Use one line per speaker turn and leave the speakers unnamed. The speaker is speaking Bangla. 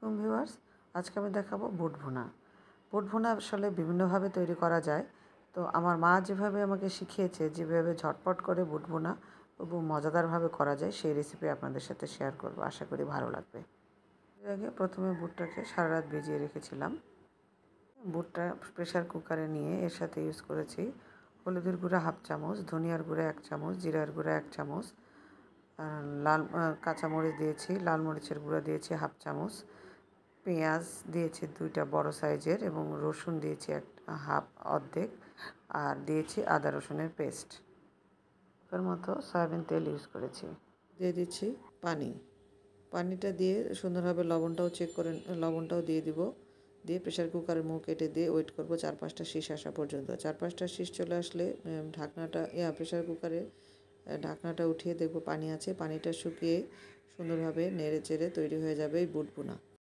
ভিউয়ার্স, আজকে আমি দেখাবো বুট ভুনা। বুট ভুনা আসলে বিভিন্নভাবে তৈরি করা যায়। তো আমার মা যেভাবে আমাকে শিখিয়েছে, যেভাবে ঝটপট করে বুট ভুনা এবং মজাদারভাবে করা যায়, সেই রেসিপি আপনাদের সাথে শেয়ার করব। আশা করি ভালো লাগবে। এর আগে প্রথমে বুটটাকে সারা রাত ভিজিয়ে রেখেছিলাম। বুটটা প্রেসার কুকারে নিয়ে এর সাথে ইউজ করেছি হলুদের গুঁড়া 1/2 চামচ, ধনিয়ার গুঁড়া 1 চামচ, জিরার গুঁড়া 1 চামচ, লাল কাঁচামরিচ দিয়েছি, লাল মরিচের গুঁড়া দিয়েছি 1/2 চামচ, পেঁয়াজ দিয়েছি 2টা বড় সাইজের এবং রসুন দিয়েছি অর্ধেক, আর দিয়েছি আদা রসুনের পেস্ট। এর মতো সয়াবিন তেল ইউজ করেছি। দিয়ে দিচ্ছি পানি। পানিটা দিয়ে সুন্দরভাবে লবণটাও দিয়ে দিব। দিয়ে প্রেসার কুকারের মুখ কেটে দিয়ে ওয়েট করব 4-5টা শিস আসা পর্যন্ত। 4-5টা শিস চলে আসলে প্রেসার কুকারের ঢাকনাটা উঠিয়ে দেখব পানি আছে। পানিটা শুকিয়ে সুন্দরভাবে নেড়ে চেড়ে তৈরি হয়ে যাবে এই বুট ভুনা।